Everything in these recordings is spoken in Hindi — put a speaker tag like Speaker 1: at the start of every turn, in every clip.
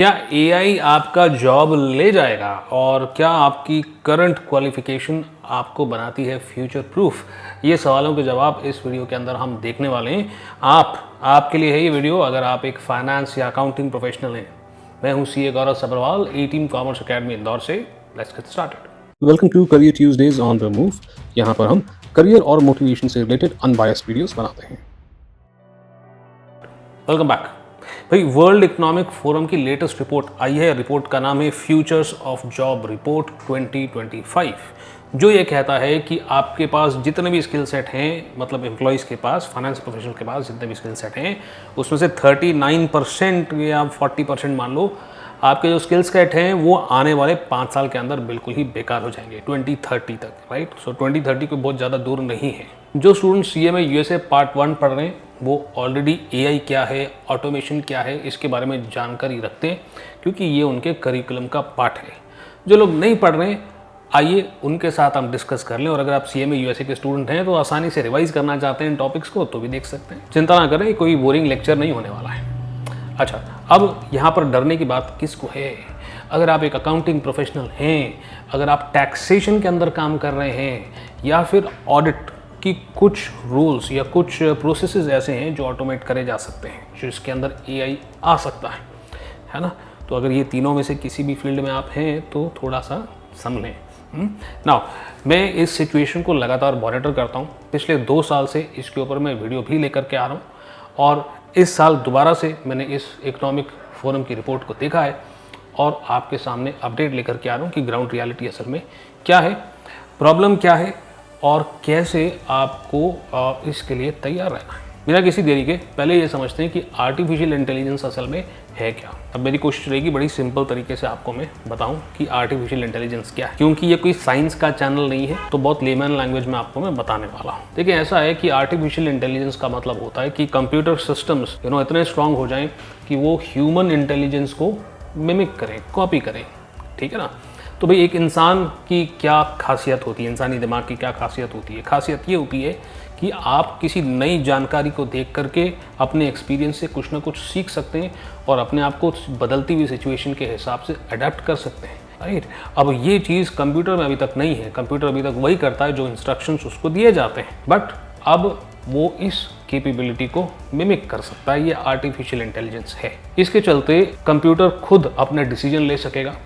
Speaker 1: क्या एआई आपका जॉब ले जाएगा और क्या आपकी करंट क्वालिफिकेशन आपको बनाती है फ्यूचर प्रूफ? ये सवालों के जवाब इस वीडियो के अंदर हम देखने वाले हैं। आपके लिए है ये वीडियो अगर आप एक फाइनेंस या अकाउंटिंग प्रोफेशनल हैं। मैं हूं CA Gaurav Sabharwal, A Team Commerce Academy Indore से। Let's get started. Welcome to career Tuesdays on the move. यहाँ पर हम करियर और मोटिवेशन से रिलेटेड अनबायस्ड वीडियोस बनाते हैं। Welcome back. भाई, वर्ल्ड इकोनॉमिक फोरम की लेटेस्ट रिपोर्ट आई है। रिपोर्ट का नाम है फ्यूचर्स ऑफ जॉब रिपोर्ट 2025, जो ये कहता है कि आपके पास जितने भी स्किल सेट हैं, मतलब एम्प्लॉयज़ के पास, फाइनेंस प्रोफेशनल के पास जितने भी स्किल सेट हैं, उसमें से 39% या 40% मान लो, आपके जो स्किल सेट हैं वो आने वाले 5 साल के अंदर बिल्कुल ही बेकार हो जाएंगे, 2030 तक, राइट। सो 2030 को बहुत ज़्यादा दूर नहीं है। जो स्टूडेंट सीए में यूएसए पार्ट 1 पढ़ रहे हैं वो ऑलरेडी एआई क्या है, ऑटोमेशन क्या है, इसके बारे में जानकारी रखते हैं, क्योंकि ये उनके करिकुलम का पार्ट है। जो लोग नहीं पढ़ रहे हैं, आइए उनके साथ हम डिस्कस कर लें। और अगर आप सीए में यूएसए के स्टूडेंट हैं तो आसानी से रिवाइज करना चाहते हैं इन टॉपिक्स को, तो भी देख सकते हैं। चिंता ना करें, कोई बोरिंग लेक्चर नहीं होने वाला है। अच्छा, अब यहाँ पर डरने की बात किसको है? अगर आप एक अकाउंटिंग प्रोफेशनल हैं, अगर आप टैक्सेशन के अंदर काम कर रहे हैं, या फिर ऑडिट की कुछ रूल्स या कुछ प्रोसेसेस ऐसे हैं जो ऑटोमेट करे जा सकते हैं, जो इसके अंदर एआई आ सकता है ना। तो अगर ये तीनों में से किसी भी फील्ड में आप हैं तो थोड़ा सा संभलें। नाउ, मैं इस सिचुएशन को लगातार मॉनिटर करता हूँ। पिछले 2 साल से इसके ऊपर मैं वीडियो भी लेकर के आ रहा हूँ, और इस साल दोबारा से मैंने इस इकोनॉमिक फोरम की रिपोर्ट को देखा है और आपके सामने अपडेट लेकर के आ रहा हूँ कि ग्राउंड रियलिटी असल में क्या है, प्रॉब्लम क्या है और कैसे आपको इसके लिए तैयार रहना है। बिना किसी देरी के पहले ये समझते हैं कि आर्टिफिशियल इंटेलिजेंस असल में है क्या। अब मेरी कोशिश रहेगी बड़ी सिंपल तरीके से आपको मैं बताऊं कि आर्टिफिशियल इंटेलिजेंस क्या है, क्योंकि ये कोई साइंस का चैनल नहीं है, तो बहुत लेमन लैंग्वेज में आपको मैं बताने वाला हूँ। देखिए, ऐसा है कि आर्टिफिशियल इंटेलिजेंस का मतलब होता है कि कंप्यूटर सिस्टम्स इतने स्ट्रांग हो जाएं कि वो ह्यूमन इंटेलिजेंस को मिमिक करें, कॉपी करें, ठीक है ना। तो भाई, एक इंसान की क्या खासियत होती है, इंसानी दिमाग की क्या खासियत होती है? खासियत ये होती है कि आप किसी नई जानकारी को देख करके अपने एक्सपीरियंस से कुछ ना कुछ सीख सकते हैं और अपने आप को बदलती हुई सिचुएशन के हिसाब से अडेप्ट कर सकते हैं, राइट। अब ये चीज़ कंप्यूटर में अभी तक नहीं है। कंप्यूटर अभी तक वही करता है जो इंस्ट्रक्शंस उसको दिए जाते हैं, बट अब वो इस कैपेबिलिटी को मिमिक कर सकता है। ये आर्टिफिशियल इंटेलिजेंस है। इसके चलते कंप्यूटर खुद अपने डिसीजन ले सकेगा।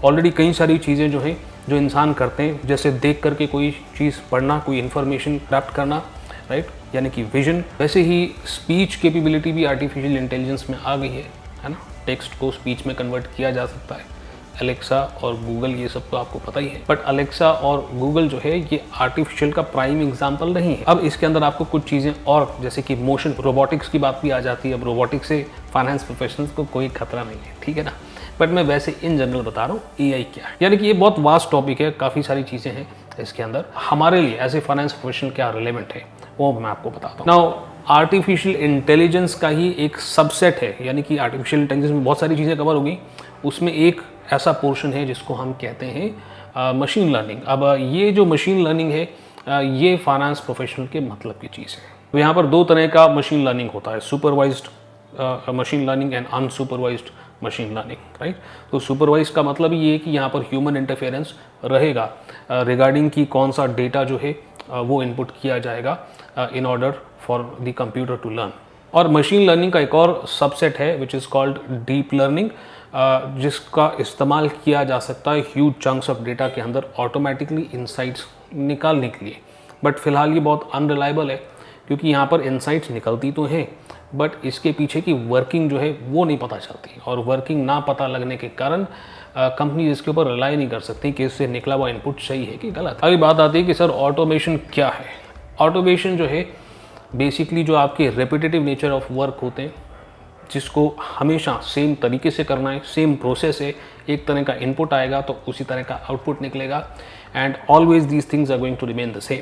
Speaker 1: ऑलरेडी कई सारी चीज़ें जो हैं जो इंसान करते हैं, जैसे देख करके कोई चीज़ पढ़ना, कोई इन्फॉर्मेशन प्राप्त करना, राइट, यानी कि विजन। वैसे ही स्पीच कैपेबिलिटी भी आर्टिफिशियल इंटेलिजेंस में आ गई है ना। टेक्स्ट को स्पीच में कन्वर्ट किया जा सकता है। अलेक्सा और गूगल, ये सब तो आपको पता ही है, बट अलेक्सा और गूगल जो है ये आर्टिफिशियल का प्राइम एग्जाम्पल नहीं है। अब इसके अंदर आपको कुछ चीज़ें और, जैसे कि मोशन, रोबोटिक्स की बात भी आ जाती है। अब रोबोटिक्स से फाइनेंस प्रोफेशनल्स को कोई खतरा नहीं है, ठीक है ना। बट मैं वैसे इन जनरल बता रहा हूँ एआई क्या है। यानी कि ये बहुत वास्ट टॉपिक है, काफ़ी सारी चीज़ें हैं इसके अंदर। हमारे लिए एज ए फाइनेंस प्रोफेशनल क्या रिलेवेंट है वो मैं आपको बताता हूँ। नाउ, आर्टिफिशियल इंटेलिजेंस का ही एक सबसेट है, यानी कि आर्टिफिशियल इंटेलिजेंस में बहुत सारी चीज़ें कवर होगी। उसमें एक ऐसा पोर्शन है जिसको हम कहते हैं मशीन लर्निंग। अब ये जो मशीन लर्निंग है, ये फाइनेंस प्रोफेशनल के मतलब की चीज़ है। तो यहाँ पर 2 तरह का मशीन लर्निंग होता है, supervised machine learning and unsupervised machine learning, right. तो सुपरवाइज का मतलब ये है कि यहाँ पर ह्यूमन इंटरफेरेंस रहेगा रिगार्डिंग कि कौन सा डेटा जो है वो इनपुट किया जाएगा in order for the computer to learn. और मशीन लर्निंग का एक और सबसेट है which is called deep learning, जिसका इस्तेमाल किया जा सकता है ह्यूज चंक्स ऑफ डेटा के अंदर ऑटोमेटिकली इंसाइट्स निकालने के लिए। बट फिलहाल ये बहुत अनरिलायबल है, क्योंकि यहाँ पर इंसाइट्स निकलती तो हैं, बट इसके पीछे की वर्किंग जो है वो नहीं पता चलती, और वर्किंग ना पता लगने के कारण कंपनी इसके ऊपर रिलाई नहीं कर सकती कि इससे निकला हुआ इनपुट सही है कि गलत। अभी बात आती है कि सर ऑटोमेशन क्या है। ऑटोमेशन जो है बेसिकली जो आपके रेपिटेटिव नेचर ऑफ वर्क होते हैं, जिसको हमेशा सेम तरीके से करना है, सेम प्रोसेस है, एक तरह का इनपुट आएगा तो उसी तरह का आउटपुट निकलेगा, and always these things are going to remain the same,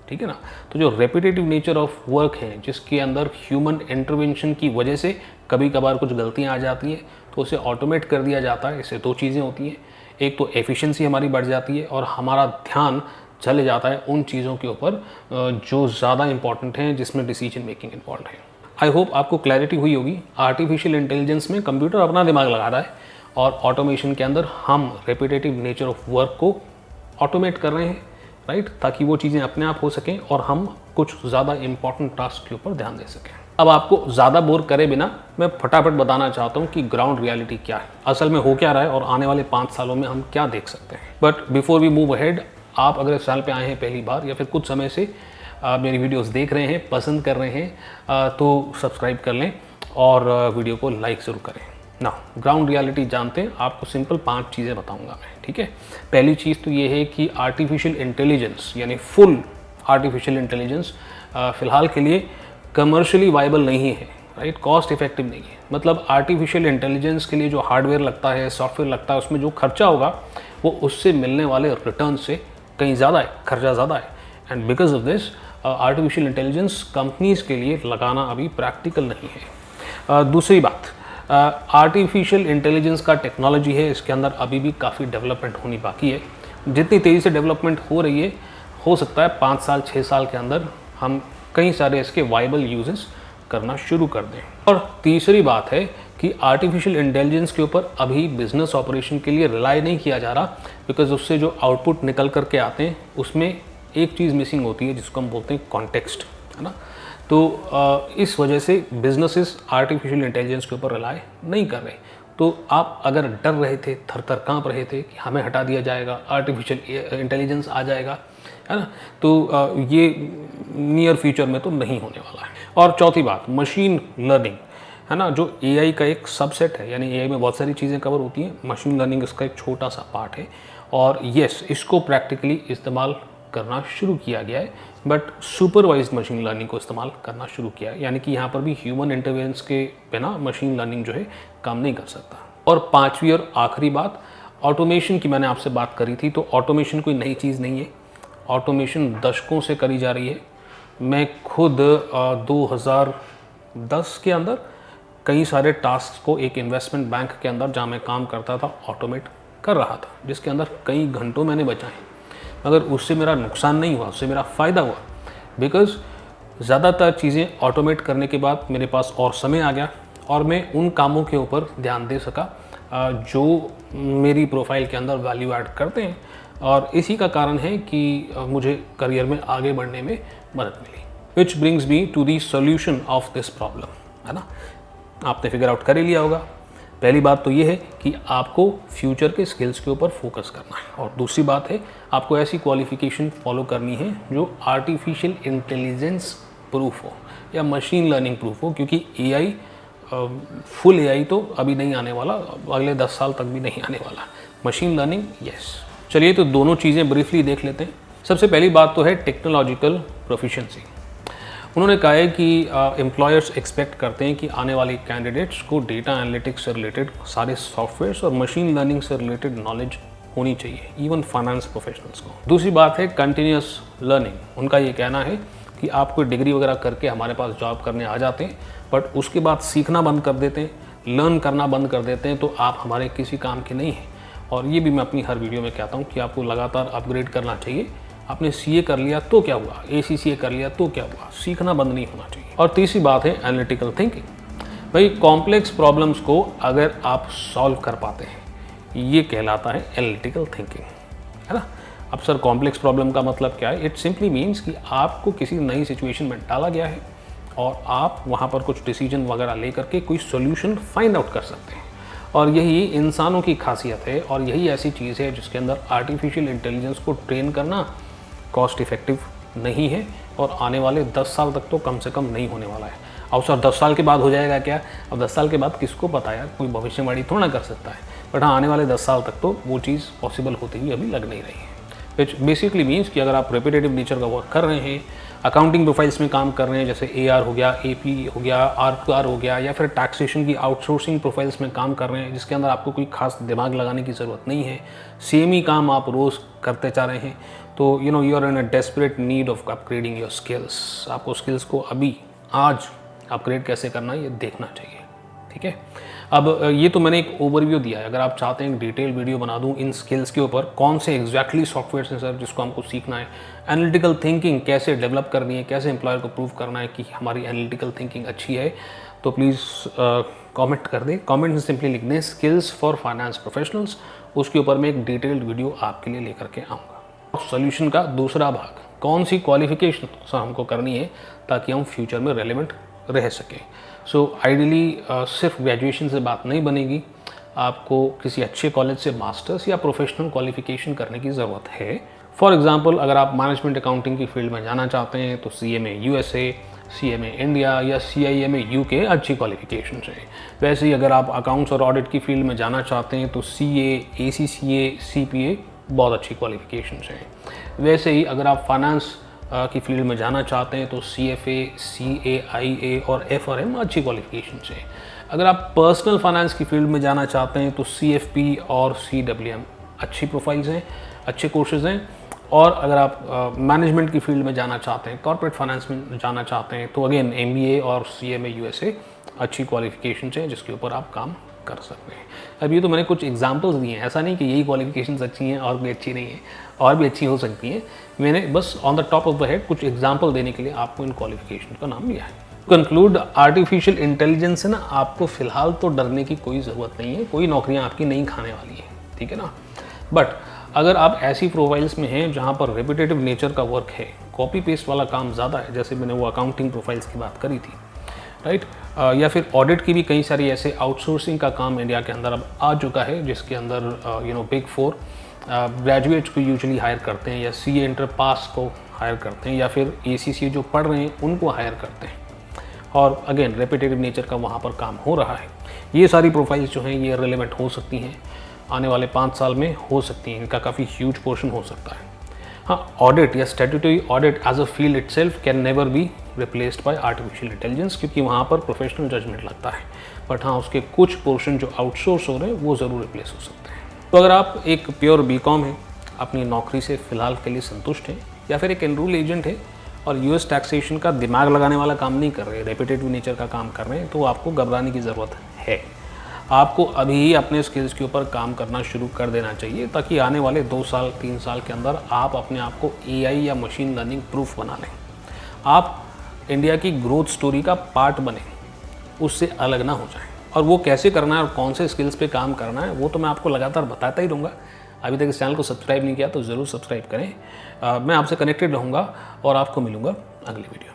Speaker 1: ठीक है ना। तो जो रेपिटेटिव नेचर ऑफ वर्क है, जिसके अंदर ह्यूमन इंटरवेंशन की वजह से कभी कभार कुछ गलतियां आ जाती हैं, तो उसे ऑटोमेट कर दिया जाता है। इससे 2 चीज़ें होती हैं, एक तो एफिशिएंसी हमारी बढ़ जाती है और हमारा ध्यान चले जाता है उन चीज़ों के ऊपर जो ज़्यादा इंपॉर्टेंट हैं, जिसमें डिसीजन मेकिंग इन्वॉल्व है। आई होप आपको क्लैरिटी हुई होगी। आर्टिफिशियल इंटेलिजेंस में कंप्यूटर अपना दिमाग लगा रहा है और ऑटोमेशन के अंदर हम रेपिटेटिव नेचर ऑफ वर्क को ऑटोमेट कर रहे हैं, राइट, ताकि वो चीज़ें अपने आप हो सकें और हम कुछ ज़्यादा इंपॉर्टेंट टास्क के ऊपर ध्यान दे सकें। अब आपको ज़्यादा बोर करे बिना मैं फटाफट बताना चाहता हूँ कि ग्राउंड रियलिटी क्या है, असल में हो क्या रहा है और आने वाले 5 सालों में हम क्या देख सकते हैं। But before we move ahead, आप अगर इस चैनल पे आए हैं पहली बार या फिर कुछ समय से आप मेरी वीडियोस देख रहे हैं, पसंद कर रहे हैं, तो सब्सक्राइब कर लें और वीडियो को लाइक ज़रूर करें। ना ग्राउंड रियलिटी जानते हैं, आपको सिंपल 5 चीज़ें बताऊंगा मैं, ठीक है। पहली चीज़ तो ये है कि आर्टिफिशियल इंटेलिजेंस यानी फुल आर्टिफिशियल इंटेलिजेंस फ़िलहाल के लिए कमर्शियली वाइबल नहीं है, राइट, कॉस्ट इफेक्टिव नहीं है। मतलब आर्टिफिशियल इंटेलिजेंस के लिए जो हार्डवेयर लगता है, सॉफ्टवेयर लगता है, उसमें जो खर्चा होगा वो उससे मिलने वाले रिटर्न से कहीं ज़्यादा है, खर्चा ज़्यादा है। And because of this artificial intelligence companies के लिए लगाना अभी प्रैक्टिकल नहीं है। दूसरी बात, आर्टिफिशियल इंटेलिजेंस का टेक्नोलॉजी है, इसके अंदर अभी भी काफ़ी डेवलपमेंट होनी बाकी है। जितनी तेज़ी से डेवलपमेंट हो रही है, हो सकता है 5 साल 6 साल के अंदर हम कई सारे इसके वाइबल यूजेस करना शुरू कर दें। और तीसरी बात है कि आर्टिफिशियल इंटेलिजेंस के ऊपर अभी बिजनेस ऑपरेशन के लिए रिलाई नहीं किया जा रहा, बिकॉज उससे जो आउटपुट निकल करके आते हैं उसमें एक चीज़ मिसिंग होती है जिसको हम बोलते हैं कॉन्टेक्स्ट, है ना। तो इस वजह से बिजनेसेस आर्टिफिशियल इंटेलिजेंस के ऊपर रिलाई नहीं कर रहे। तो आप अगर डर रहे थे, थर थर काँप रहे थे कि हमें हटा दिया जाएगा, आर्टिफिशियल इंटेलिजेंस आ जाएगा, है ना, तो ये नियर फ्यूचर में तो नहीं होने वाला है। और चौथी बात, मशीन लर्निंग, है ना, जो एआई का एक सबसेट है, यानी एआई में बहुत सारी चीज़ें कवर होती हैं, मशीन लर्निंग इसका एक छोटा सा पार्ट है। और यस, इसको प्रैक्टिकली इस्तेमाल करना शुरू किया गया है, बट सुपरवाइज्ड मशीन लर्निंग को इस्तेमाल करना शुरू किया है, यानी कि यहाँ पर भी ह्यूमन इंटरवेंस के बिना मशीन लर्निंग जो है काम नहीं कर सकता। और पांचवी और आखिरी बात, ऑटोमेशन की मैंने आपसे बात करी थी, तो ऑटोमेशन कोई नई चीज़ नहीं है, ऑटोमेशन दशकों से करी जा रही है। मैं खुद 2010 के अंदर कई सारे टास्क को एक इन्वेस्टमेंट बैंक के अंदर जहाँ मैं काम करता था ऑटोमेट कर रहा था, जिसके अंदर कई घंटों मैंने बचाए, मगर उससे मेरा नुकसान नहीं हुआ, उससे मेरा फ़ायदा हुआ। बिकॉज़ ज़्यादातर चीज़ें ऑटोमेट करने के बाद मेरे पास और समय आ गया और मैं उन कामों के ऊपर ध्यान दे सका जो मेरी प्रोफाइल के अंदर वैल्यू ऐड करते हैं। और इसी का कारण है कि मुझे करियर में आगे बढ़ने में मदद मिली। Which brings me to the solution of this problem, है ना। आपने फिगर आउट कर ही लिया होगा। पहली बात तो ये है कि आपको फ्यूचर के स्किल्स के ऊपर फोकस करना है, और दूसरी बात है आपको ऐसी क्वालिफिकेशन फॉलो करनी है जो आर्टिफिशियल इंटेलिजेंस प्रूफ हो या मशीन लर्निंग प्रूफ हो, क्योंकि एआई फुल एआई तो अभी नहीं आने वाला, अगले 10 साल तक भी नहीं आने वाला। Machine learning yes. चलिए तो दोनों चीज़ें ब्रीफली देख लेते हैं। सबसे पहली बात तो है टेक्नोलॉजिकल प्रोफिशिएंसी। उन्होंने कहा है कि एम्प्लॉयर्स एक्सपेक्ट करते हैं कि आने वाले कैंडिडेट्स को डेटा एनालिटिक्स से रिलेटेड सारे सॉफ्टवेयर्स और मशीन लर्निंग से रिलेटेड नॉलेज होनी चाहिए, इवन फाइनेंस प्रोफेशनल्स को। दूसरी बात है कंटिन्यूस लर्निंग। उनका ये कहना है कि आप कोई डिग्री वगैरह करके हमारे पास जॉब करने आ जाते हैं, बट उसके बाद सीखना बंद कर देते हैं, लर्न करना बंद कर देते हैं, तो आप हमारे किसी काम के नहीं हैं। और ये भी मैं अपनी हर वीडियो में कहता हूँ कि आपको लगातार अपग्रेड करना चाहिए। आपने सीए कर लिया तो क्या हुआ, एसीसीए कर लिया तो क्या हुआ, सीखना बंद नहीं होना चाहिए। और तीसरी बात है एनालिटिकल थिंकिंग। भाई कॉम्प्लेक्स प्रॉब्लम्स को अगर आप सॉल्व कर पाते हैं, ये कहलाता है एनालिटिकल थिंकिंग, है ना। अब सर कॉम्प्लेक्स प्रॉब्लम का मतलब क्या है? इट सिंपली मीन्स कि आपको किसी नई सिचुएशन में डाला गया है और आप वहाँ पर कुछ डिसीजन वगैरह ले करके कोई सोल्यूशन फाइंड आउट कर सकते हैं। और यही इंसानों की खासियत है और यही ऐसी चीज़ है जिसके अंदर आर्टिफिशियल इंटेलिजेंस को ट्रेन करना कॉस्ट इफेक्टिव नहीं है और आने वाले 10 साल तक तो कम से कम नहीं होने वाला है। अब सर 10 साल के बाद हो जाएगा क्या? अब 10 साल के बाद किसको पता यार, कोई भविष्यवाणी थोड़ा ना कर सकता है। बट हाँ, आने वाले 10 साल तक तो वो चीज़ पॉसिबल होती हुई अभी लग नहीं रही है। विच बेसिकली मीन्स कि अगर आप रेपिटेटिव नेचर का वर्क कर रहे हैं, अकाउंटिंग प्रोफाइल्स में काम कर रहे हैं, जैसे AR हो गया, AP हो गया, RQR हो गया, या फिर टैक्सेशन की आउटसोर्सिंग प्रोफाइल्स में काम कर रहे हैं जिसके अंदर आपको कोई खास दिमाग लगाने की ज़रूरत नहीं है, सेम ही काम आप रोज़ करते जा रहे हैं, तो you are in a desperate need of upgrading your skills. आपको स्किल्स को अभी आज अपग्रेड कैसे करना है ये देखना चाहिए, ठीक है। अब ये तो मैंने एक ओवरव्यू दिया है, अगर आप चाहते हैं डिटेल वीडियो बना दूं इन स्किल्स के ऊपर, कौन से एग्जैक्टली सॉफ्टवेयर हैं सर जिसको हमको सीखना है, एनालिटिकल थिंकिंग कैसे डेवलप करनी है, कैसे एम्प्लॉयर को प्रूव करना है कि हमारी एनालिटिकल थिंकिंग अच्छी है, तो प्लीज़ कमेंट कर दें। कमेंट में सिंपली लिख दें स्किल्स फॉर फाइनेंस प्रोफेशनल्स, उसके ऊपर मैं एक डिटेल्ड वीडियो आपके लिए लेकर के आऊँगा। सोल्यूशन का दूसरा भाग, कौन सी क्वालिफिकेशन हमको करनी है ताकि हम फ्यूचर में रेलेवेंट रह सकें। सो आइडियली सिर्फ ग्रेजुएशन से बात नहीं बनेगी, आपको किसी अच्छे कॉलेज से मास्टर्स या प्रोफेशनल क्वालिफिकेशन करने की ज़रूरत है। फॉर एग्जांपल अगर आप मैनेजमेंट अकाउंटिंग की फील्ड में जाना चाहते हैं तो CMA USA, CMA इंडिया या CIMA UK अच्छी क्वालिफिकेशन है। वैसे ही अगर आप अकाउंट्स और ऑडिट की फील्ड में जाना चाहते हैं तो CA, ACCA, CPA बहुत अच्छी क्वालिफिकेशन है। वैसे ही अगर आप फाइनेंस की फील्ड में जाना चाहते हैं तो CFA, CAIA और FRM अच्छी क्वालिफिकेशन है। अगर आप पर्सनल फाइनेंस की फील्ड में जाना चाहते हैं तो CFP और CWM अच्छी प्रोफाइल्स हैं, अच्छे कोर्सेज हैं। और अगर आप मैनेजमेंट की फील्ड में जाना चाहते हैं, कॉर्पोरेट फाइनेंस में जाना चाहते हैं तो अगेन MBA और CMA USA अच्छी क्वालिफिकेशन है जिसके ऊपर आप काम कर सकते हैं। अब ये तो मैंने कुछ एग्जांपल्स दिए हैं, ऐसा नहीं कि यही क्वालिफिकेशंस अच्छी हैं और भी अच्छी नहीं है, और भी अच्छी हो सकती हैं। मैंने बस on the top of the head कुछ एग्जांपल देने के लिए आपको इन क्वालिफिकेशन का नाम लिया है। कंक्लूड, आर्टिफिशियल इंटेलिजेंस से ना आपको फिलहाल तो डरने की कोई ज़रूरत नहीं है, कोई नौकरियाँ आपकी नहीं खाने वाली हैं, ठीक है ना। बट अगर आप ऐसी प्रोफाइल्स में हैं जहाँ पर रिपीटेटिव नेचर का वर्क है, कॉपी पेस्ट वाला काम ज़्यादा है, जैसे मैंने वो अकाउंटिंग प्रोफाइल्स की बात करी थी, राइट, या फिर ऑडिट की भी कई सारी ऐसे आउटसोर्सिंग का काम इंडिया के अंदर अब आ चुका है जिसके अंदर Big 4 ग्रेजुएट्स को यूजुअली हायर करते हैं, या CA इंटर पास को हायर करते हैं, या फिर ACCA जो पढ़ रहे हैं उनको हायर करते हैं। और अगेन रेपिटेटिव नेचर का वहाँ पर काम हो रहा है। ये सारी प्रोफाइल्स जो हैं ये रिलेवेंट हो सकती हैं, आने वाले 5 साल में हो सकती हैं, इनका काफ़ी ह्यूज पोर्शन हो सकता है। हाँ, ऑडिट या statutory audit as a field itself can never be replaced by artificial intelligence, क्योंकि वहाँ पर प्रोफेशनल जजमेंट लगता है। बट हाँ, उसके कुछ पोर्शन जो आउटसोर्स हो रहे हैं वो ज़रूर रिप्लेस हो सकते हैं। तो अगर आप एक प्योर BCom हैं, अपनी नौकरी से फ़िलहाल के लिए संतुष्ट हैं, या फिर एक एनरोल एजेंट है और US टैक्सेशन का दिमाग लगाने वाला काम नहीं कर रहे, रेपिटेटिव नेचर का काम कर रहे हैं, तो आपको घबराने की ज़रूरत है। आपको अभी ही अपने स्किल्स के ऊपर काम करना शुरू कर देना चाहिए ताकि आने वाले 2 साल 3 साल के अंदर आप अपने आप को AI या मशीन लर्निंग प्रूफ बना लें, आप इंडिया की ग्रोथ स्टोरी का पार्ट बने, उससे अलग ना हो जाए। और वो कैसे करना है और कौन से स्किल्स पे काम करना है वो तो मैं आपको लगातार बताता ही रहूँगा। अभी तक इस चैनल को सब्सक्राइब नहीं किया तो ज़रूर सब्सक्राइब करें। मैं आपसे कनेक्टेड रहूँगा और आपको मिलूँगा अगली वीडियो।